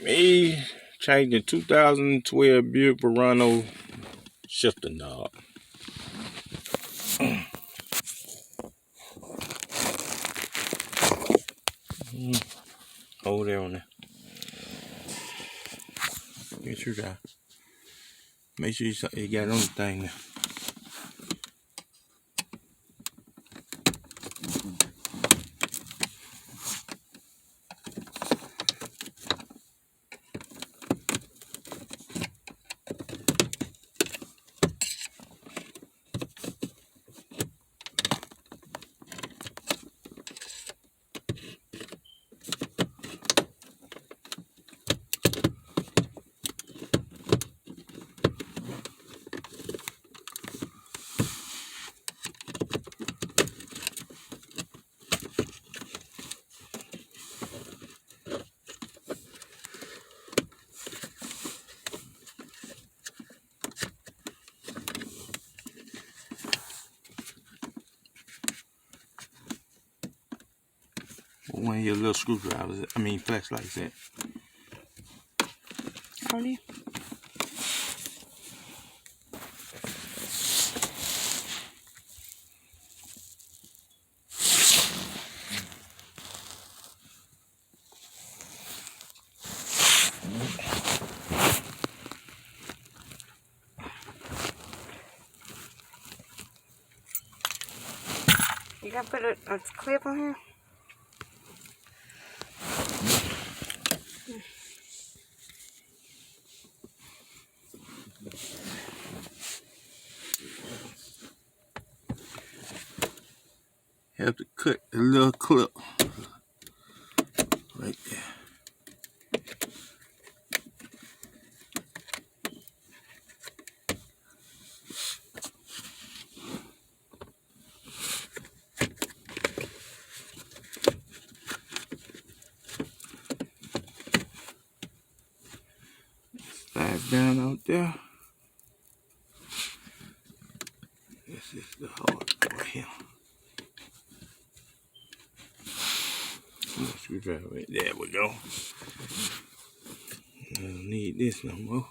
Me changing 2012 Buick Verano shifter knob. Hold there on there. Get your guy. Make sure you got it on the thing now. One of your little screwdrivers, flashlights at. Howdy. You gotta put a clip on here? Have to cut a little clip right there. Slide down out there. This is the hard part here. Screwdriver right there. We go. I don't need this no more.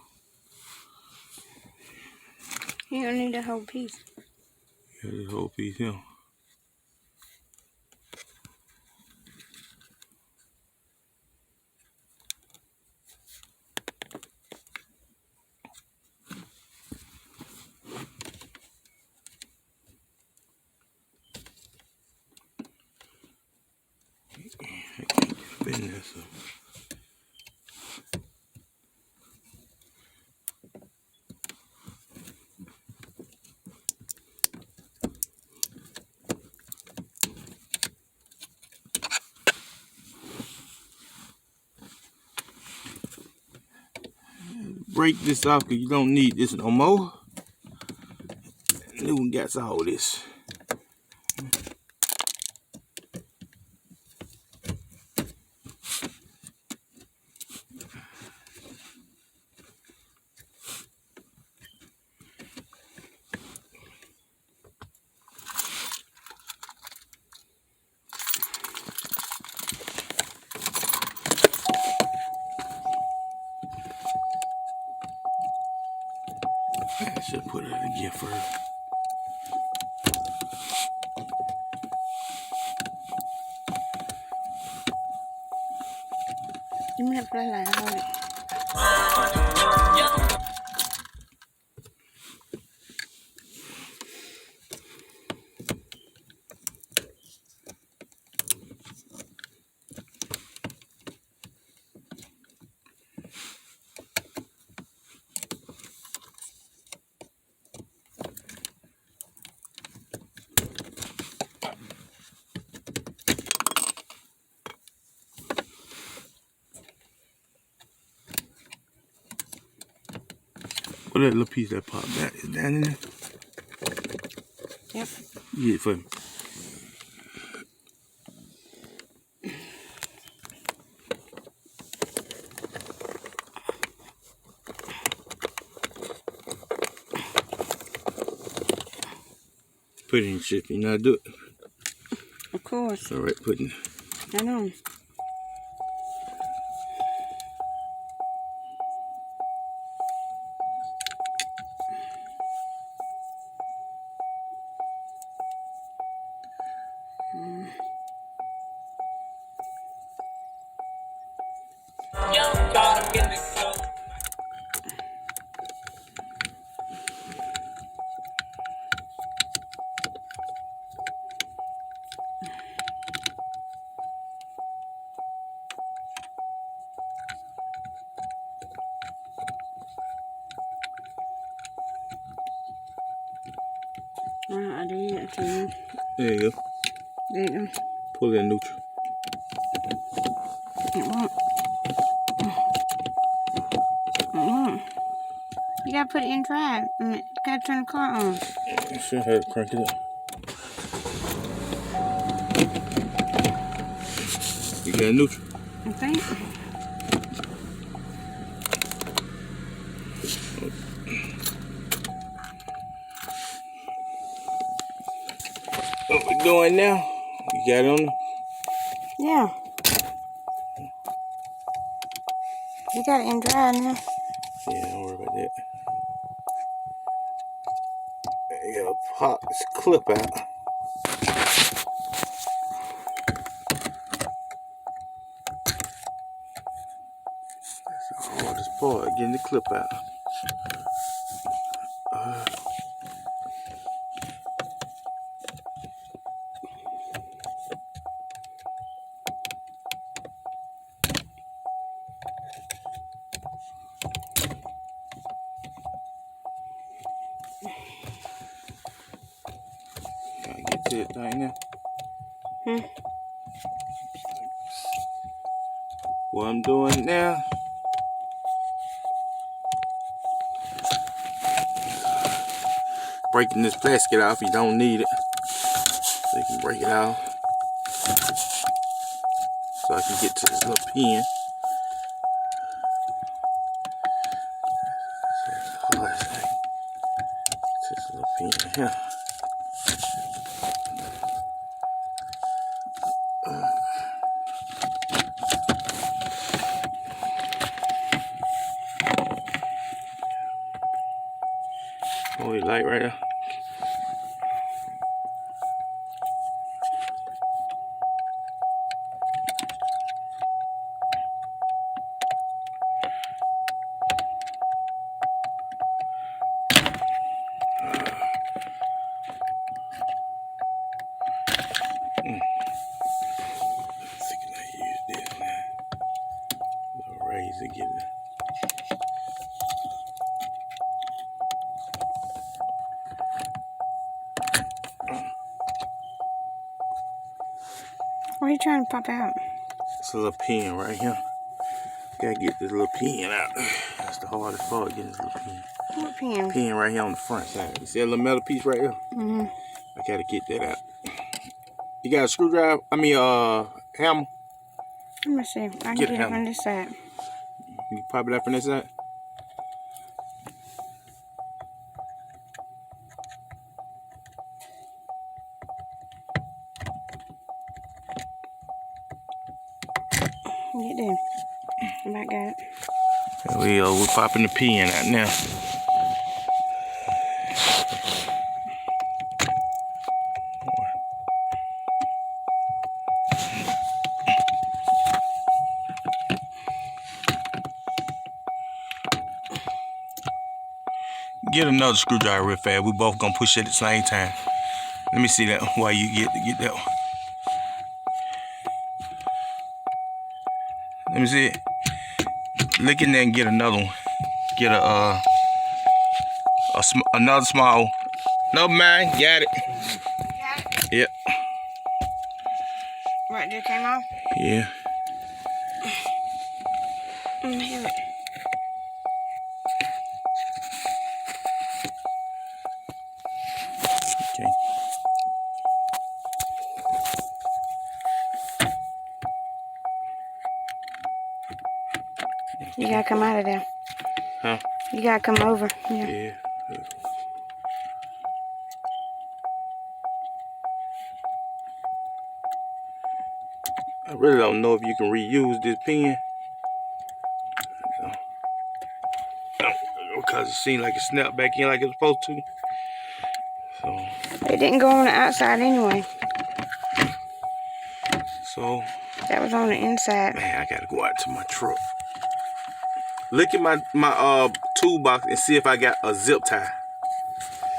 You don't need the whole piece. Yeah, this whole piece here. I can't spin this up. Break this off because you don't need this no more. New one got all this. I should put it again first. Give me that flashlight, I'll hold it. What that little piece that popped out is down in there? Yep. Get it for me. Put it in shit, you know how to do it? Of course. Alright, putting it. I know. I did it to you. There you go. There you go. Pull it in neutral. It won't. It won't. You gotta put it in drive. You gotta turn the car on. I should have to crank it up. You got it neutral? I think. What we doing now? You got it on? Yeah. You got it in drive now. Yeah, don't worry about that. You gotta pop this clip out. That's the hardest part, getting the clip out. Gotta get to that thing now. What I'm doing now, breaking this plastic off. You don't need it, so you can break it off. So I can get to this little pin. This little pin here. Oh, the light right there. Razor, get it. What are you trying to pop out? It's a little pin right here. Gotta get this little pin out. That's the hardest part, getting this little pin. What pin? Pin right here on the front side. You see that little metal piece right here? Mm-hmm. I gotta get that out. You got a screwdriver? I mean, hammer? Let me see. I can get it on this side. You can pop it up on this side? Get there. I about got it. There we're popping the pin out now. Get another screwdriver real fast. We both gonna push it at the same time. Let me see that while you get that one. Let me see it. Look in there and get another one. Get another small. No, man, got it. Got it? Yep. Right there came off? Yeah. Let me hear it. Okay. You gotta come out of there. Huh? You gotta come over. Yeah. Yeah. I really don't know if you can reuse this pen. Because it seemed like it snapped back in like it was supposed to. So. It didn't go on the outside anyway. So. That was on the inside. Man, I gotta go out to my truck. Look at my toolbox and see if I got a zip tie.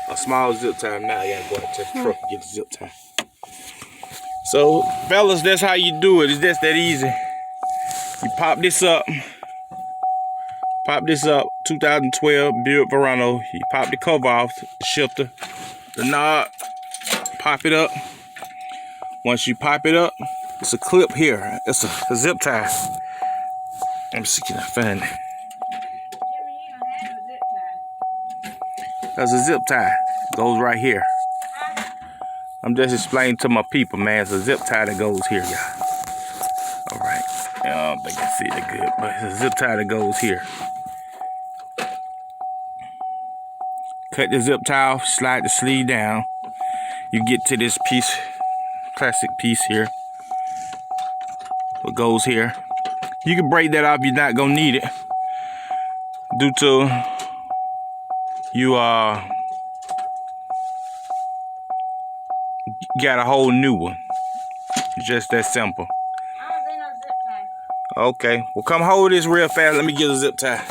A small zip tie. Now I gotta go out to the truck and get the zip tie. So, fellas, that's how you do it. It's just that easy. You pop this up. Pop this up. 2012 Buick Verano. You pop the cover off, the shifter, the knob. Pop it up. Once you pop it up, it's a clip here. It's a zip tie. Let me see, can I find it? That's a zip tie. Goes right here. I'm just explaining to my people, man. It's a zip tie that goes here, y'all. All right. I don't think I see it good, but it's a zip tie that goes here. Cut the zip tie off, slide the sleeve down. You get to this piece, plastic piece here. What goes here. You can break that off, you're not gonna need it. Due to you got a whole new one. Just that simple. I don't see no zip tie. Okay, well come hold this real fast. Let me get a zip tie.